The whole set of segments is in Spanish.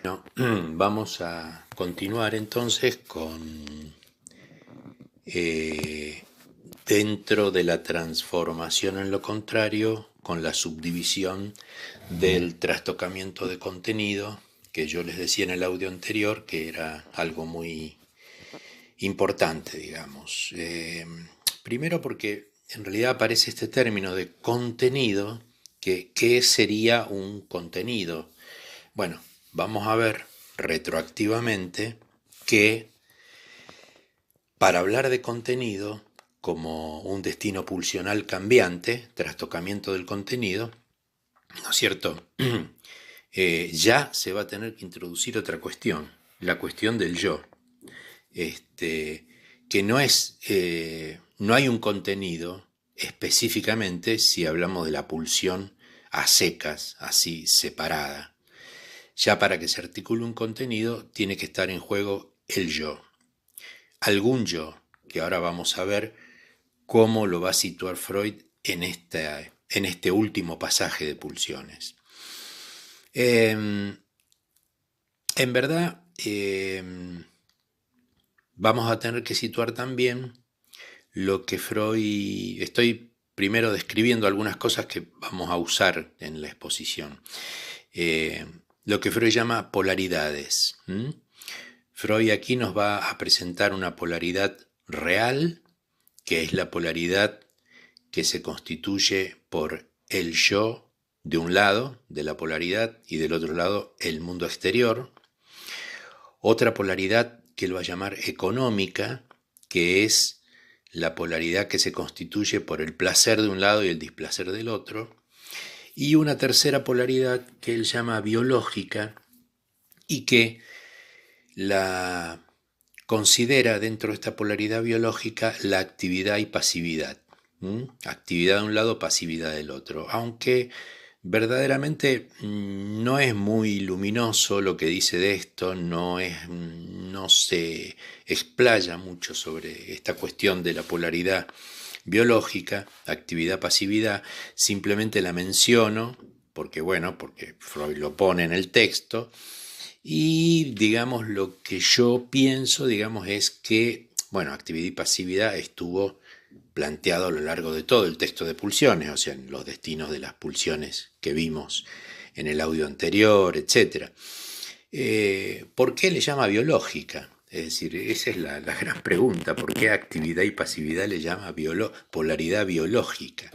Bueno, vamos a continuar entonces con dentro de la transformación en lo contrario, con la subdivisión del trastocamiento de contenido, que yo les decía en el audio anterior que era algo muy importante, digamos. Primero porque en realidad aparece este término de contenido, que ¿qué sería un contenido? Bueno, vamos a ver retroactivamente que para hablar de contenido como un destino pulsional cambiante, trastocamiento del contenido, ¿no es cierto? Ya se va a tener que introducir otra cuestión, la cuestión del yo, este, que no hay un contenido específicamente si hablamos de la pulsión a secas, así separada. Ya para que se articule un contenido tiene que estar en juego el yo, algún yo, que ahora vamos a ver cómo lo va a situar Freud en este último pasaje de Pulsiones. En verdad, vamos a tener que situar también lo que Freud... Estoy primero describiendo algunas cosas que vamos a usar en la exposición. Lo que Freud llama polaridades. Freud aquí nos va a presentar una polaridad real, que es la polaridad que se constituye por el yo de un lado de la polaridad y del otro lado el mundo exterior. Otra polaridad que él va a llamar económica, que es la polaridad que se constituye por el placer de un lado y el displacer del otro. Y una tercera polaridad que él llama biológica y que la considera dentro de esta polaridad biológica la actividad y pasividad. Actividad de un lado, pasividad del otro. Aunque verdaderamente no es muy luminoso lo que dice de esto, no se explaya mucho sobre esta cuestión de la polaridad biológica, actividad-pasividad, simplemente la menciono porque Freud lo pone en el texto. Y digamos lo que yo pienso, digamos, es que, bueno, actividad y pasividad estuvo planteado a lo largo de todo el texto de Pulsiones, o sea, en los destinos de las pulsiones que vimos en el audio anterior, etc. ¿Por qué le llama biológica? Es decir, esa es la gran pregunta, ¿por qué actividad y pasividad le llama polaridad biológica?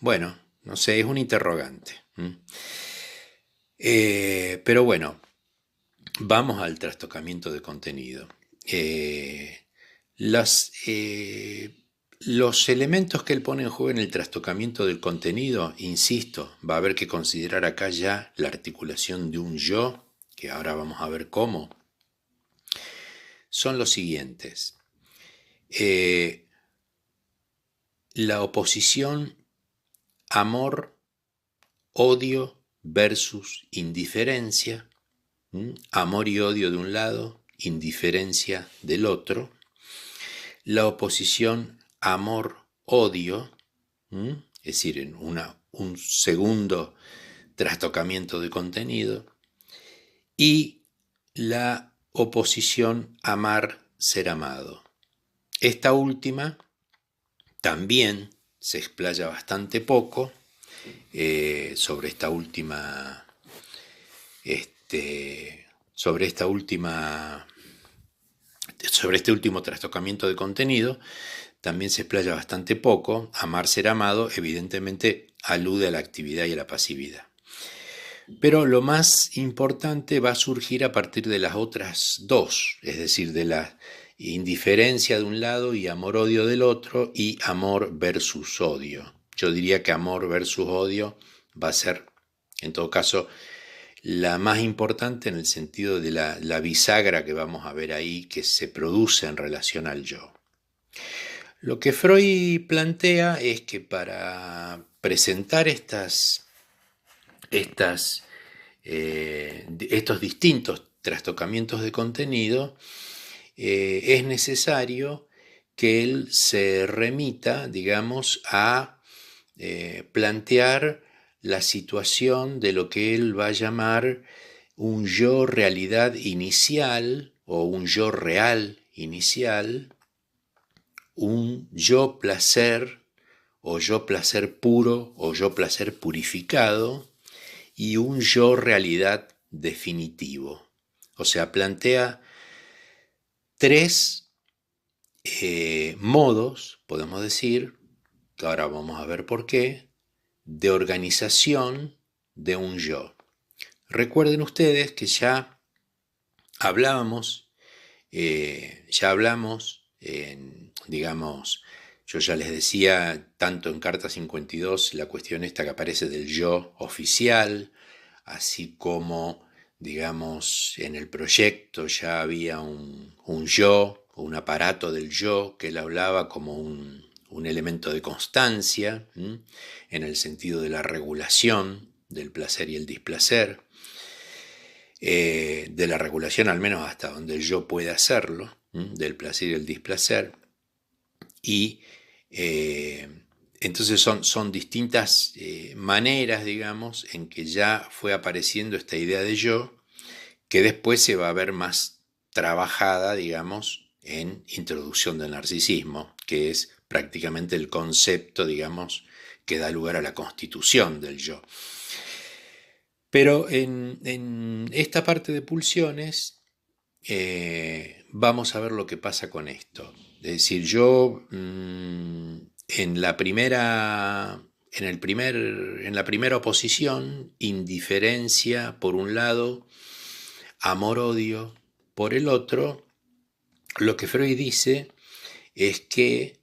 Bueno, no sé, es un interrogante. Pero bueno, vamos al trastocamiento de contenido. Las, los elementos que él pone en juego en el trastocamiento del contenido, insisto, va a haber que considerar acá ya la articulación de un yo, que ahora vamos a ver cómo, son los siguientes. La oposición amor-odio versus indiferencia, amor y odio de un lado, indiferencia del otro. La oposición amor-odio, es decir, en un segundo trastocamiento de contenido. Y la oposición amar-ser amado. Esta última también se explaya bastante poco sobre esta última sobre este último trastocamiento de contenido, también se explaya bastante poco. Amar, ser amado, evidentemente alude a la actividad y a la pasividad. Pero lo más importante va a surgir a partir de las otras dos, es decir, de la indiferencia de un lado y amor-odio del otro, y amor versus odio. Yo diría que amor versus odio va a ser, en todo caso, la más importante en el sentido de la bisagra que vamos a ver ahí que se produce en relación al yo. Lo que Freud plantea es que para presentar estos distintos trastocamientos de contenido, es necesario que él se remita, digamos, a plantear la situación de lo que él va a llamar un yo realidad inicial o un yo real inicial, un yo placer o yo placer puro o yo placer purificado y un yo realidad definitivo. O sea, plantea tres modos, podemos decir, que ahora vamos a ver por qué, de organización de un yo. Recuerden ustedes que ya hablábamos, digamos, yo ya les decía, tanto en Carta 52, la cuestión esta que aparece del yo oficial, así como, digamos, en el proyecto ya había un yo, un aparato del yo, que él hablaba como un elemento de constancia, en el sentido de la regulación del placer y el displacer, de la regulación al menos hasta donde el yo puede hacerlo, del placer y el displacer, y entonces son distintas maneras, digamos, en que ya fue apareciendo esta idea de yo, que después se va a ver más trabajada, digamos, en Introducción del Narcisismo, que es prácticamente el concepto, digamos, que da lugar a la constitución del yo. Pero en esta parte de pulsiones vamos a ver lo que pasa con esto. Es decir, yo en la primera oposición, indiferencia por un lado, amor-odio por el otro, lo que Freud dice es que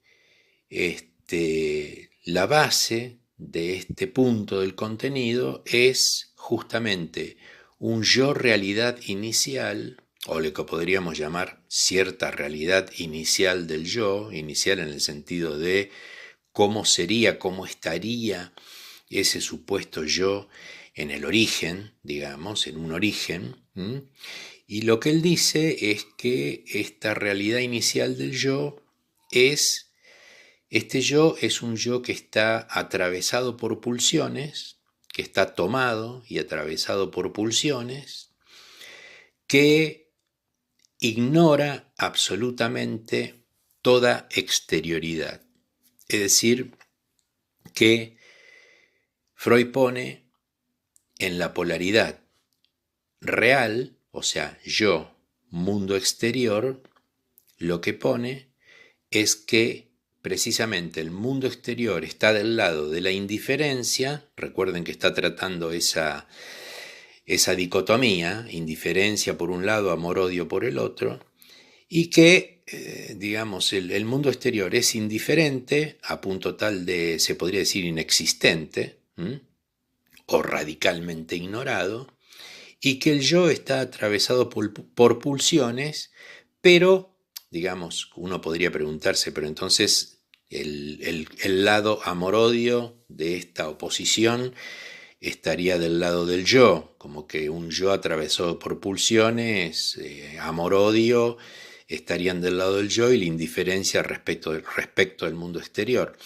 la base de este punto del contenido es justamente un yo realidad inicial, o lo que podríamos llamar cierta realidad inicial del yo, inicial en el sentido de cómo sería, cómo estaría ese supuesto yo en el origen, digamos, en un origen. Y lo que él dice es que esta realidad inicial del yo es, este yo es un yo que está atravesado por pulsiones, que está tomado y atravesado por pulsiones, que ignora absolutamente toda exterioridad. Es decir, que Freud pone en la polaridad real, o sea, yo, mundo exterior, lo que pone es que precisamente el mundo exterior está del lado de la indiferencia. Recuerden que está tratando esa dicotomía, indiferencia por un lado, amor-odio por el otro, y que, digamos, el mundo exterior es indiferente a punto tal de, se podría decir, inexistente, o radicalmente ignorado, y que el yo está atravesado por pulsiones, pero, digamos, uno podría preguntarse, pero entonces el lado amor-odio de esta oposición estaría del lado del yo, como que un yo atravesado por pulsiones, amor-odio, estarían del lado del yo y la indiferencia respecto del mundo exterior.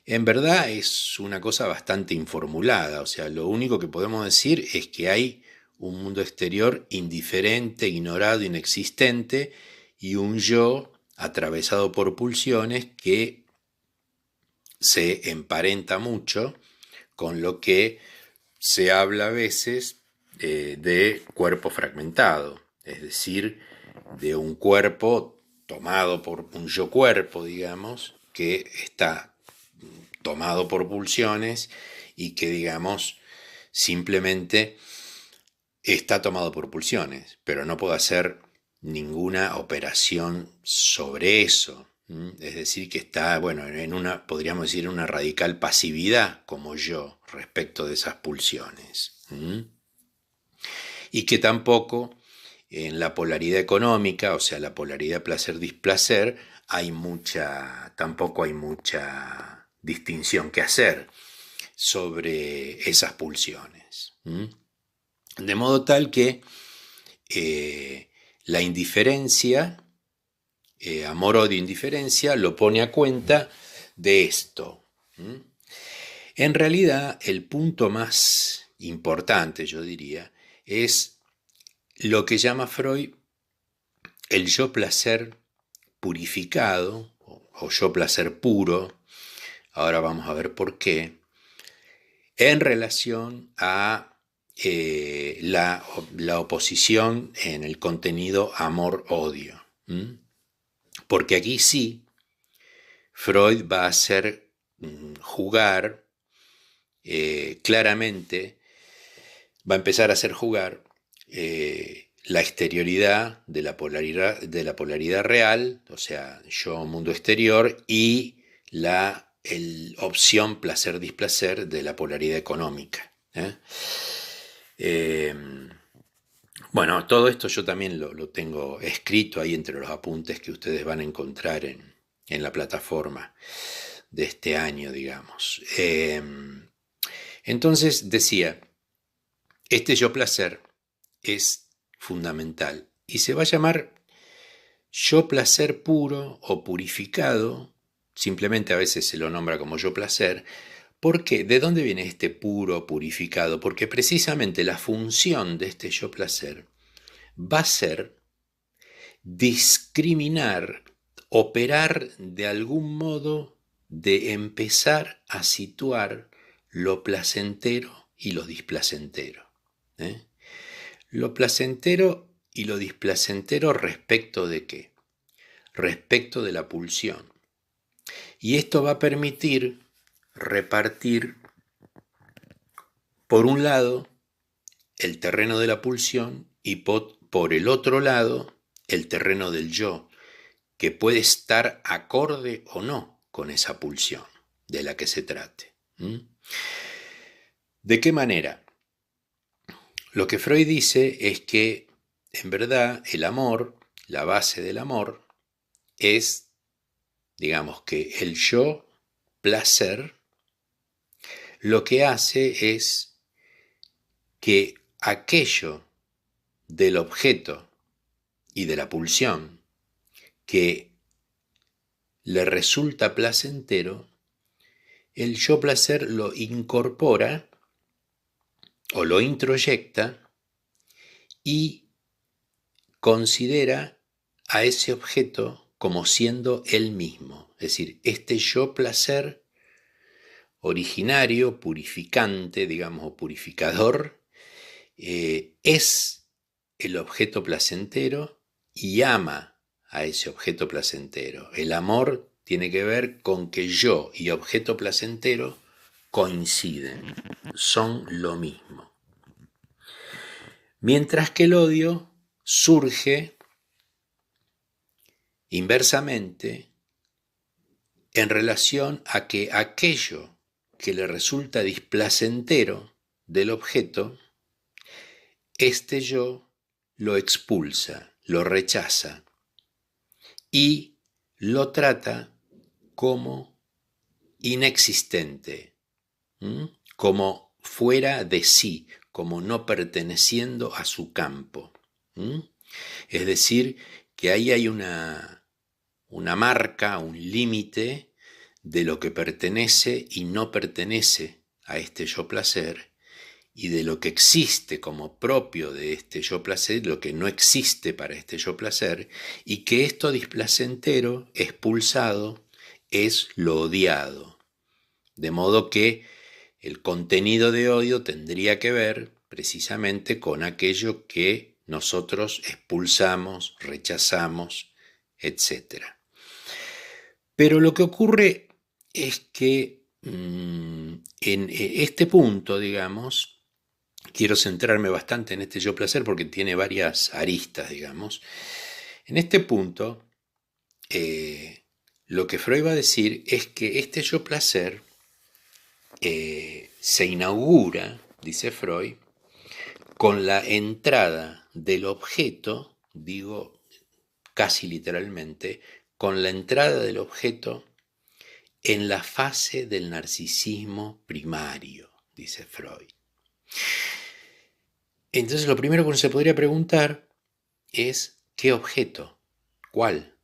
En verdad es una cosa bastante informulada, o sea, lo único que podemos decir es que hay un mundo exterior indiferente, ignorado, inexistente, y un yo atravesado por pulsiones que se emparenta mucho con lo que se habla a veces de cuerpo fragmentado, es decir, de un cuerpo tomado por un yo cuerpo, digamos, que está tomado por pulsiones y que, digamos, simplemente está tomado por pulsiones, pero no puedo hacer ninguna operación sobre eso. Es decir, que está, bueno, en una, podríamos decir, una radical pasividad como yo respecto de esas pulsiones. Y que tampoco en la polaridad económica, o sea, la polaridad placer-displacer, tampoco hay mucha distinción que hacer sobre esas pulsiones. De modo tal que la indiferencia, amor-odio indiferencia, lo pone a cuenta de esto. En realidad, el punto más importante, yo diría, es lo que llama Freud el yo placer purificado o yo placer puro, ahora vamos a ver por qué, en relación a la oposición en el contenido amor-odio. Porque aquí sí, Freud va a hacer jugar claramente, va a empezar a hacer jugar la exterioridad de la polaridad real, o sea, yo mundo exterior, y la opción placer-displacer de la polaridad económica. Bueno, todo esto yo también lo tengo escrito ahí entre los apuntes que ustedes van a encontrar en la plataforma de este año, digamos. Entonces decía, este yo placer es fundamental y se va a llamar yo placer puro o purificado, simplemente a veces se lo nombra como yo placer. ¿Por qué? ¿De dónde viene este puro purificado? Porque precisamente la función de este yo placer va a ser discriminar, operar de algún modo de empezar a situar lo placentero y lo displacentero. Lo placentero y lo displacentero respecto de qué? Respecto de la pulsión. Y esto va a permitir repartir, por un lado, el terreno de la pulsión y por el otro lado, el terreno del yo, que puede estar acorde o no con esa pulsión de la que se trate. ¿De qué manera? Lo que Freud dice es que, en verdad, el amor, la base del amor, es, digamos que el yo placer, lo que hace es que aquello del objeto y de la pulsión que le resulta placentero, el yo placer lo incorpora o lo introyecta y considera a ese objeto como siendo él mismo. Es decir, este yo placer originario, purificante, digamos, o purificador, es el objeto placentero y ama a ese objeto placentero. El amor tiene que ver con que yo y objeto placentero coinciden, son lo mismo. Mientras que el odio surge inversamente en relación a que aquello que le resulta displacentero del objeto, este yo lo expulsa, lo rechaza y lo trata como inexistente, como fuera de sí, como no perteneciendo a su campo. Es decir, que ahí hay una marca, un límite de lo que pertenece y no pertenece a este yo placer, y de lo que existe como propio de este yo placer, lo que no existe para este yo placer, y que esto displacentero, expulsado, es lo odiado. De modo que el contenido de odio tendría que ver precisamente con aquello que nosotros expulsamos, rechazamos, etc. Pero lo que ocurre es que en este punto, digamos, quiero centrarme bastante en este yo placer porque tiene varias aristas, digamos. En este punto, lo que Freud va a decir es que este yo placer se inaugura, dice Freud, con la entrada del objeto, digo casi literalmente, con la entrada del objeto en la fase del narcisismo primario, dice Freud. Entonces lo primero que uno se podría preguntar es ¿qué objeto? ¿Cuál?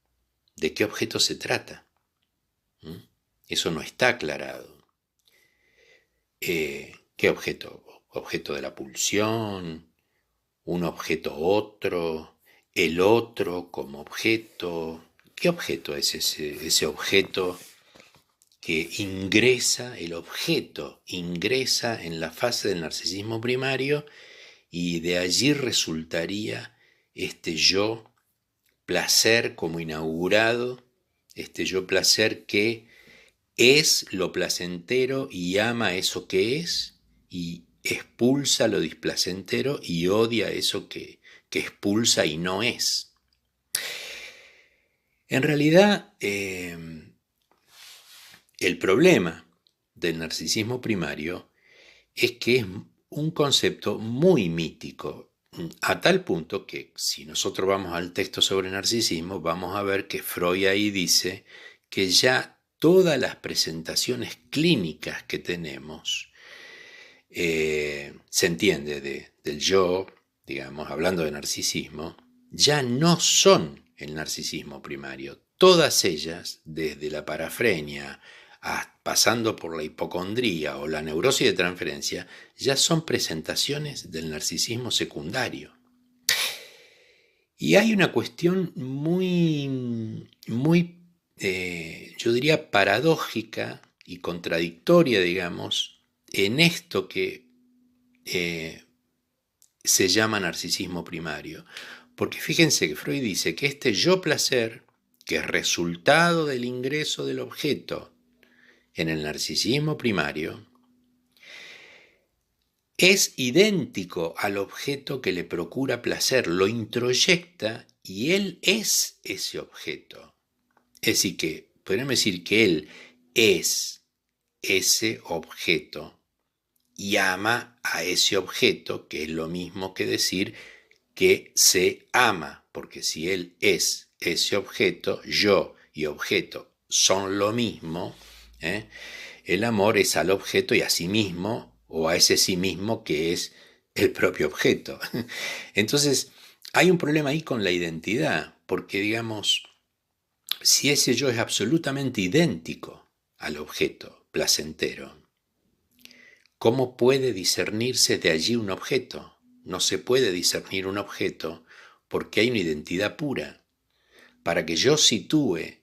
¿De qué objeto se trata? Eso no está aclarado. ¿Qué objeto? ¿Objeto de la pulsión? un objeto otro, el otro como objeto. ¿Qué objeto es ese objeto que ingresa, el objeto ingresa en la fase del narcisismo primario y de allí resultaría este yo placer como inaugurado, este yo placer que es lo placentero y ama eso que es y expulsa lo displacentero y odia eso que expulsa y no es. En realidad, el problema del narcisismo primario es que es un concepto muy mítico, a tal punto que si nosotros vamos al texto sobre narcisismo, vamos a ver que Freud ahí dice que ya todas las presentaciones clínicas que tenemos, se entiende del yo, digamos, hablando de narcisismo, ya no son el narcisismo primario. Todas ellas, desde la parafrenia, pasando por la hipocondría o la neurosis de transferencia, ya son presentaciones del narcisismo secundario. Y hay una cuestión muy, yo diría, paradójica y contradictoria, digamos, en esto que se llama narcisismo primario. Porque fíjense que Freud dice que este yo placer, que es resultado del ingreso del objeto en el narcisismo primario, es idéntico al objeto que le procura placer, lo introyecta y él es ese objeto. Es decir, que podríamos decir que él es ese objeto y ama a ese objeto, que es lo mismo que decir que se ama, porque si él es ese objeto, yo y objeto son lo mismo, el amor es al objeto y a sí mismo, o a ese sí mismo que es el propio objeto. Entonces, hay un problema ahí con la identidad, porque digamos, si ese yo es absolutamente idéntico al objeto placentero, ¿cómo puede discernirse de allí un objeto? No se puede discernir un objeto porque hay una identidad pura. Para que yo sitúe,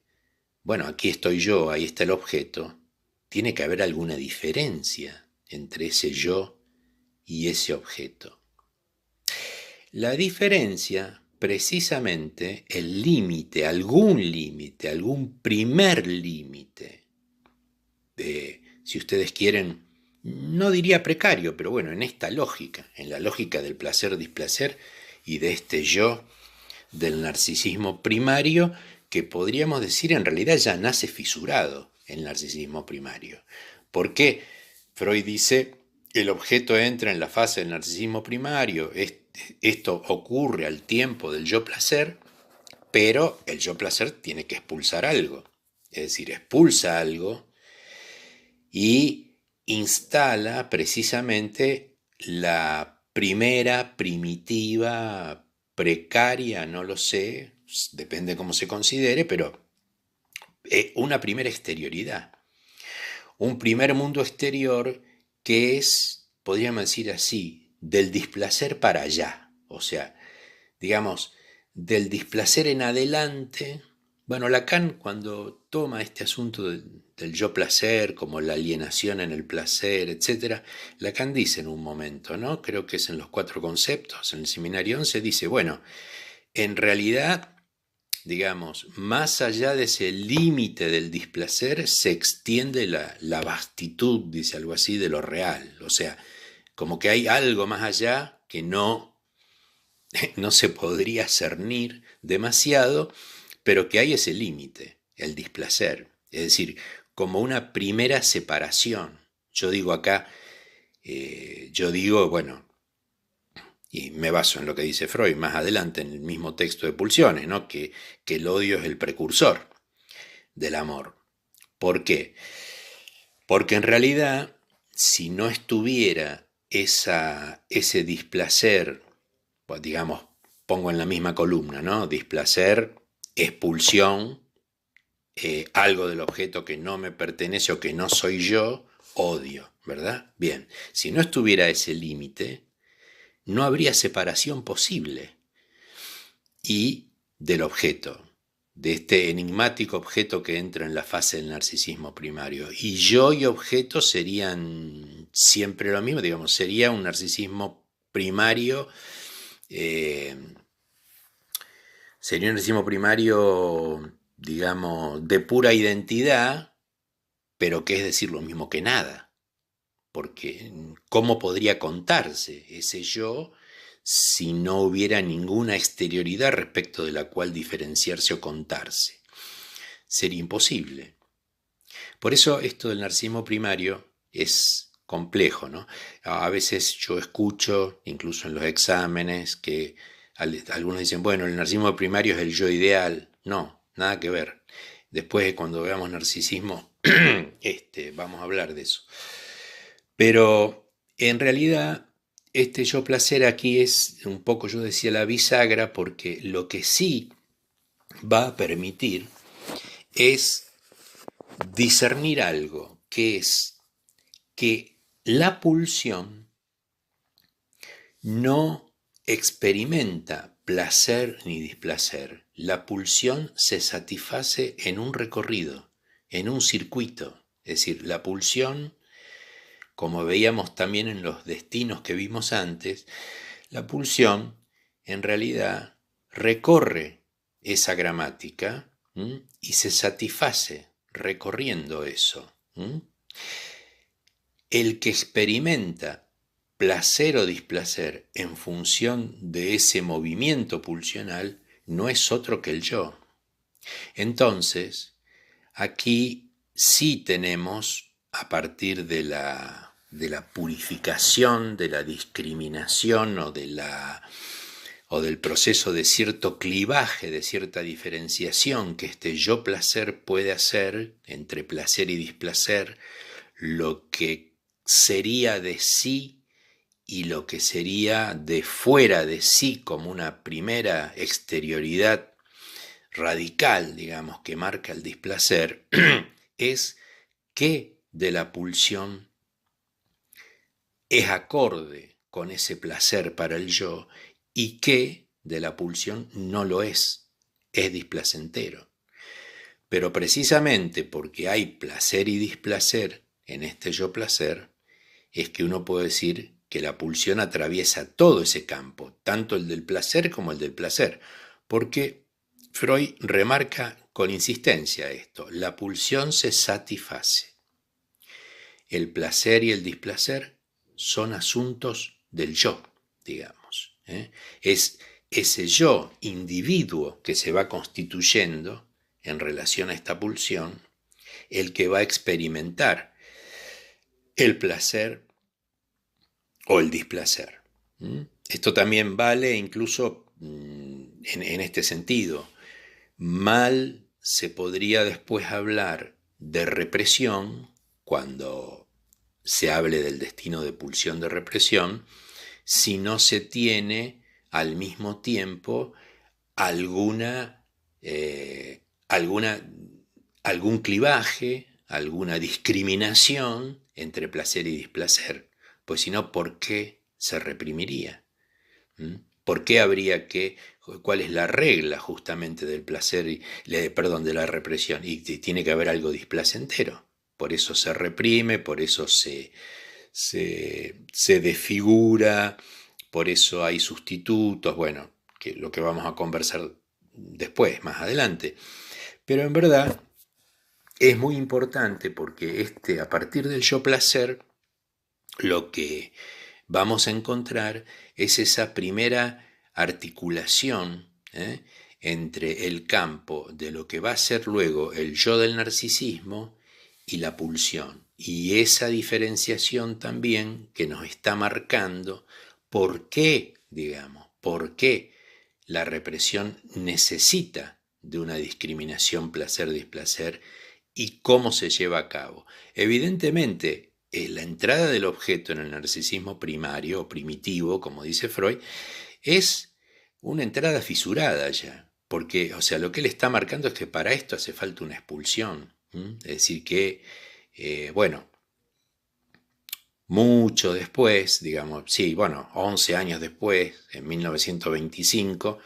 bueno, aquí estoy yo, ahí está el objeto, tiene que haber alguna diferencia entre ese yo y ese objeto. La diferencia, precisamente, el límite, algún primer límite, si ustedes quieren, no diría precario, pero bueno, en esta lógica, en la lógica del placer-displacer y de este yo del narcisismo primario, que podríamos decir en realidad ya nace fisurado el narcisismo primario. ¿Por qué? Freud dice, el objeto entra en la fase del narcisismo primario, esto ocurre al tiempo del yo placer, pero el yo placer tiene que expulsar algo, es decir, expulsa algo y instala precisamente la primera, primitiva, precaria, no lo sé, depende cómo se considere, pero una primera exterioridad, un primer mundo exterior que es, podríamos decir así, del displacer para allá, o sea, digamos, del displacer en adelante. Bueno, Lacan, cuando toma este asunto del yo placer, como la alienación en el placer, etc., Lacan dice en un momento, ¿no? Creo que es en los 4 conceptos, en el seminario 11, dice, bueno, en realidad, digamos, más allá de ese límite del displacer, se extiende la vastitud, dice algo así, de lo real. O sea, como que hay algo más allá que no se podría cernir demasiado, pero que hay ese límite, el displacer. Es decir, como una primera separación. Yo digo acá, bueno, y me baso en lo que dice Freud más adelante en el mismo texto de Pulsiones, ¿no? que el odio es el precursor del amor. ¿Por qué? Porque en realidad, si no estuviera ese displacer, pues digamos, pongo en la misma columna, ¿no? Displacer, expulsión, algo del objeto que no me pertenece o que no soy yo, odio, ¿verdad? Bien, si no estuviera ese límite, no habría separación posible. Y del objeto, de este enigmático objeto que entra en la fase del narcisismo primario. Y yo y objeto serían siempre lo mismo, digamos, sería un narcisismo primario, eh, sería un narcisismo primario, digamos, de pura identidad, pero que es decir lo mismo que nada. Porque ¿cómo podría contarse ese yo si no hubiera ninguna exterioridad respecto de la cual diferenciarse o contarse? Sería imposible. Por eso esto del narcisismo primario es complejo, ¿no? A veces yo escucho, incluso en los exámenes, que algunos dicen, bueno, el narcisismo primario es el yo ideal. No, nada que ver. Después, cuando veamos narcisismo, vamos a hablar de eso. Pero en realidad, este yo placer aquí es un poco, yo decía, la bisagra, porque lo que sí va a permitir es discernir algo, que es que la pulsión no experimenta placer ni displacer. La pulsión se satisface en un recorrido, en un circuito. Es decir, la pulsión, como veíamos también en los destinos que vimos antes, la pulsión en realidad recorre esa gramática y se satisface recorriendo eso. El que experimenta placer o displacer en función de ese movimiento pulsional no es otro que el yo. Entonces, aquí sí tenemos, a partir de la purificación, de la discriminación o del proceso de cierto clivaje, de cierta diferenciación que este yo placer puede hacer entre placer y displacer, lo que sería de sí y lo que sería de fuera de sí como una primera exterioridad radical, digamos, que marca el displacer, es que de la pulsión es acorde con ese placer para el yo y que de la pulsión no lo es displacentero. Pero precisamente porque hay placer y displacer en este yo placer, es que uno puede decir que la pulsión atraviesa todo ese campo, tanto el del placer como el del placer, porque Freud remarca con insistencia esto: la pulsión se satisface. El placer y el displacer son asuntos del yo, digamos. Es ese yo individuo que se va constituyendo en relación a esta pulsión el que va a experimentar el placer o el displacer. Esto también vale incluso en este sentido. Mal se podría después hablar de represión cuando se hable del destino de pulsión de represión si no se tiene al mismo tiempo alguna, algún clivaje, alguna discriminación entre placer y displacer. Pues si no, ¿por qué se reprimiría? ¿Por qué habría que, cuál es la regla justamente del placer, de la represión? Y tiene que haber algo displacentero. Por eso se reprime, por eso se desfigura, por eso hay sustitutos, bueno, que lo que vamos a conversar después, más adelante. Pero en verdad es muy importante porque a partir del yo placer, lo que vamos a encontrar es esa primera articulación entre el campo de lo que va a ser luego el yo del narcisismo y la pulsión. Y esa diferenciación también que nos está marcando por qué, digamos, por qué la represión necesita de una discriminación placer-displacer y cómo se lleva a cabo. Evidentemente, la entrada del objeto en el narcisismo primario o primitivo, como dice Freud, es una entrada fisurada ya, porque, o sea, lo que él está marcando es que para esto hace falta una expulsión. Es decir, que, bueno, mucho después, digamos, sí, bueno, 11 años después, en 1925,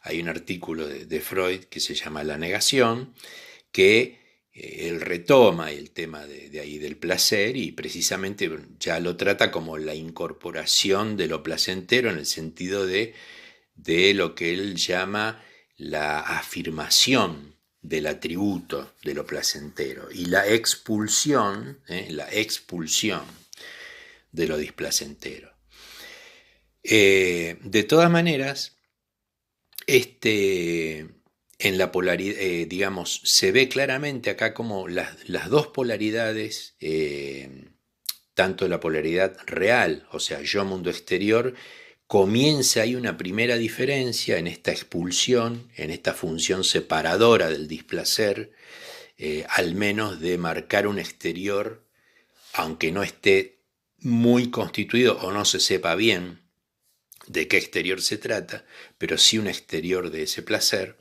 hay un artículo de Freud que se llama La negación, que él retoma el tema de ahí del placer y precisamente ya lo trata como la incorporación de lo placentero en el sentido de lo que él llama la afirmación del atributo de lo placentero y la expulsión de lo displacentero. De todas maneras, en la polaridad, digamos, se ve claramente acá como las dos polaridades, tanto la polaridad real, o sea, yo mundo exterior, comienza ahí una primera diferencia en esta expulsión, en esta función separadora del displacer, al menos de marcar un exterior, aunque no esté muy constituido o no se sepa bien de qué exterior se trata, pero sí un exterior de ese placer.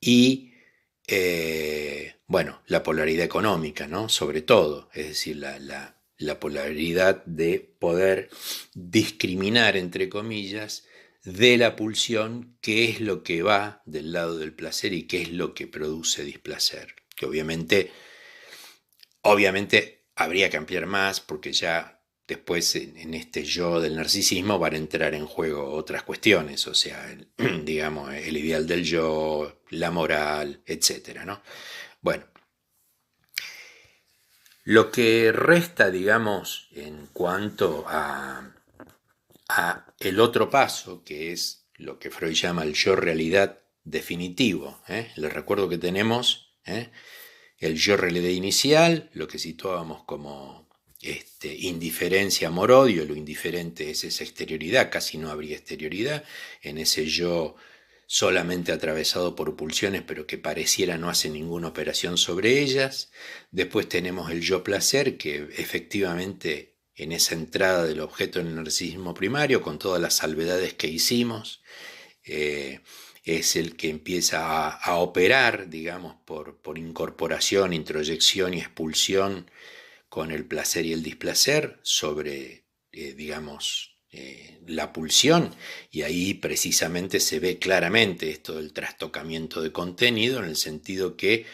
Y bueno, la polaridad económica, ¿no? Sobre todo, es decir, la polaridad de poder discriminar, entre comillas, de la pulsión, qué es lo que va del lado del placer y qué es lo que produce displacer. Que obviamente habría que ampliar más porque ya después en este yo del narcisismo van a entrar en juego otras cuestiones, o sea, digamos, el ideal del yo, la moral, etcétera, ¿no? Bueno, lo que resta, digamos, en cuanto a el otro paso, que es lo que Freud llama el yo realidad definitivo, les recuerdo que tenemos el yo realidad inicial, lo que situábamos como indiferencia, amor-odio, lo indiferente es esa exterioridad, casi no habría exterioridad, en ese yo solamente atravesado por pulsiones, pero que pareciera no hace ninguna operación sobre ellas. Después tenemos el yo placer, que efectivamente en esa entrada del objeto en el narcisismo primario, con todas las salvedades que hicimos, es el que empieza a operar, digamos, por incorporación, introyección y expulsión con el placer y el displacer sobre, digamos, la pulsión, y ahí precisamente se ve claramente esto del trastocamiento de contenido, en el sentido que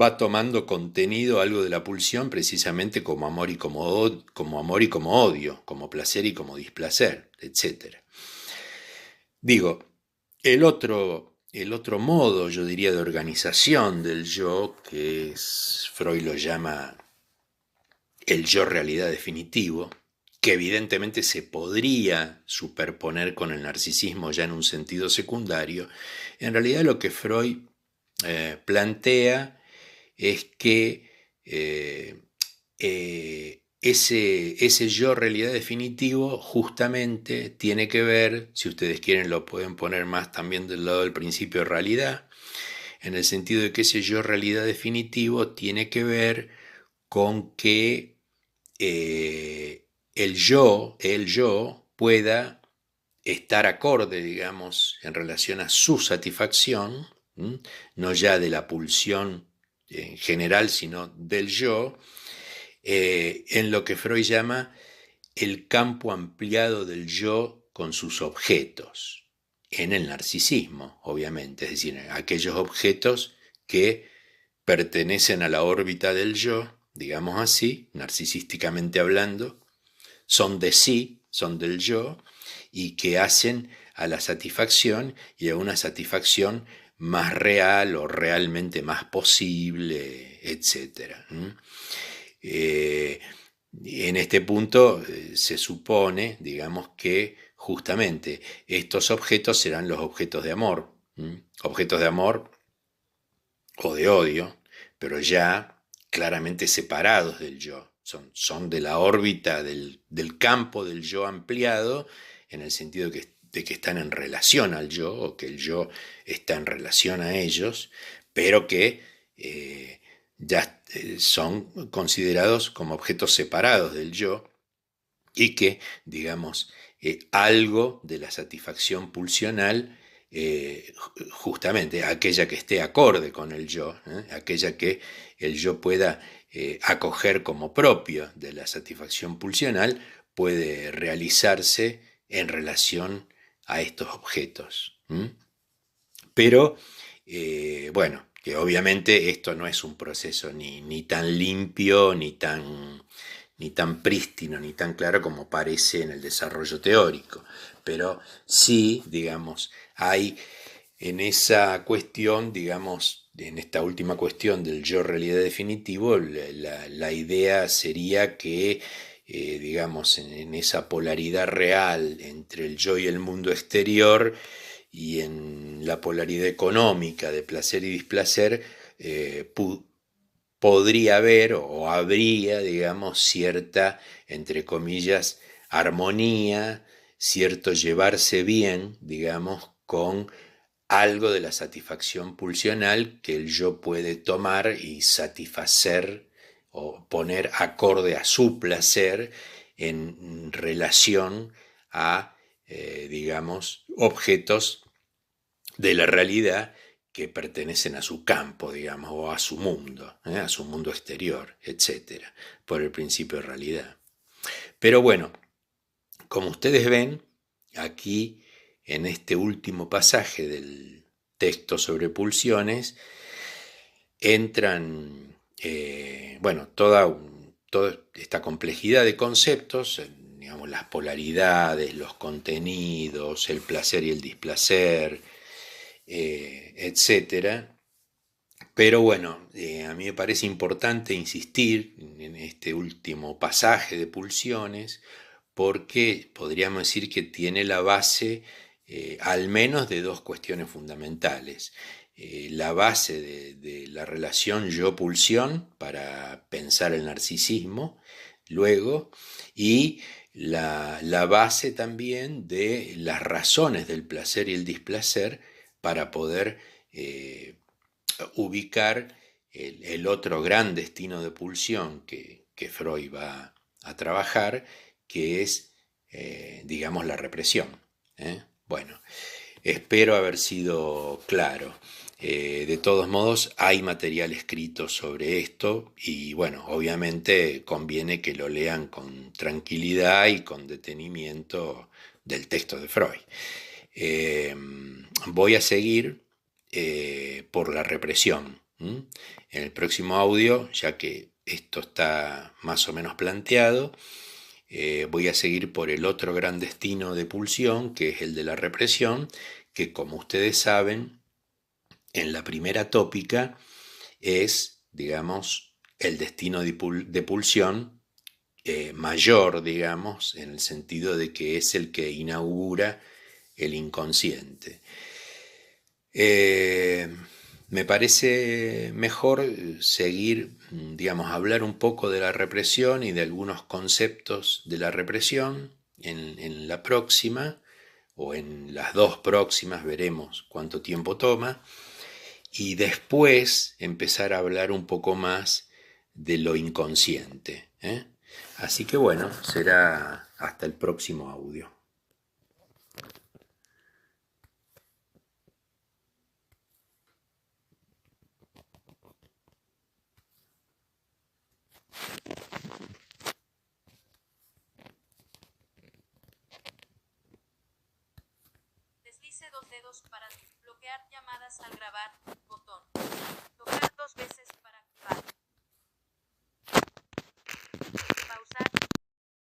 va tomando contenido algo de la pulsión precisamente como amor y como amor y como odio, como placer y como displacer, etc. Digo, el otro modo, yo diría, de organización del yo, que Freud lo llama el yo realidad definitivo, que evidentemente se podría superponer con el narcisismo ya en un sentido secundario, en realidad lo que Freud plantea es que ese yo realidad definitivo justamente tiene que ver, si ustedes quieren lo pueden poner más también del lado del principio de realidad, en el sentido de que ese yo realidad definitivo tiene que ver con que el yo pueda estar acorde, digamos, en relación a su satisfacción, no ya de la pulsión en general, sino del yo, en lo que Freud llama el campo ampliado del yo con sus objetos, en el narcisismo, obviamente, es decir, aquellos objetos que pertenecen a la órbita del yo, digamos así, narcisísticamente hablando, son de sí, son del yo, y que hacen a la satisfacción y a una satisfacción más real o realmente más posible, etc. En este punto se supone, digamos, que justamente estos objetos serán los objetos de amor, objetos de amor o de odio, pero ya claramente separados del yo, son de la órbita del campo del yo ampliado, en el sentido de que están en relación al yo, o que el yo está en relación a ellos, pero que ya son considerados como objetos separados del yo, y que, digamos, algo de la satisfacción pulsional, justamente aquella que esté acorde con el yo, aquella que el yo pueda acoger como propio de la satisfacción pulsional puede realizarse en relación a estos objetos. Pero, bueno, que obviamente esto no es un proceso ni tan limpio, ni tan prístino, ni tan claro como parece en el desarrollo teórico. Pero sí, digamos, hay en esa cuestión, digamos, en esta última cuestión del yo realidad definitivo, la idea sería que, digamos, en esa polaridad real entre el yo y el mundo exterior, y en la polaridad económica de placer y displacer, podría haber o habría, digamos, cierta, entre comillas, armonía, cierto llevarse bien, digamos, con algo de la satisfacción pulsional que el yo puede tomar y satisfacer o poner acorde a su placer en relación a, digamos, objetos de la realidad que pertenecen a su campo, digamos, o a su mundo exterior, etcétera, por el principio de realidad. Pero bueno, como ustedes ven, aquí en este último pasaje del texto sobre pulsiones, entran, bueno, toda esta complejidad de conceptos, digamos, las polaridades, los contenidos, el placer y el displacer, etcétera. Pero bueno, a mí me parece importante insistir en este último pasaje de pulsiones, porque podríamos decir que tiene la base, al menos de dos cuestiones fundamentales. La base de la relación yo-pulsión para pensar el narcisismo, luego, y la base también de las razones del placer y el displacer para poder ubicar el otro gran destino de pulsión que Freud va a trabajar, que es, digamos, la represión. Bueno, espero haber sido claro. De todos modos, hay material escrito sobre esto y bueno, obviamente conviene que lo lean con tranquilidad y con detenimiento del texto de Freud. Voy a seguir por la represión. En el próximo audio, ya que esto está más o menos planteado, voy a seguir por el otro gran destino de pulsión, que es el de la represión, que como ustedes saben, en la primera tópica es, digamos, el destino de pulsión mayor, digamos, en el sentido de que es el que inaugura el inconsciente. Me parece mejor seguir, digamos, hablar un poco de la represión y de algunos conceptos de la represión en la próxima, o en las dos próximas, veremos cuánto tiempo toma, y después empezar a hablar un poco más de lo inconsciente. Así que bueno, será hasta el próximo audio. Deslice dos dedos para bloquear llamadas al grabar, botón. Tocar dos veces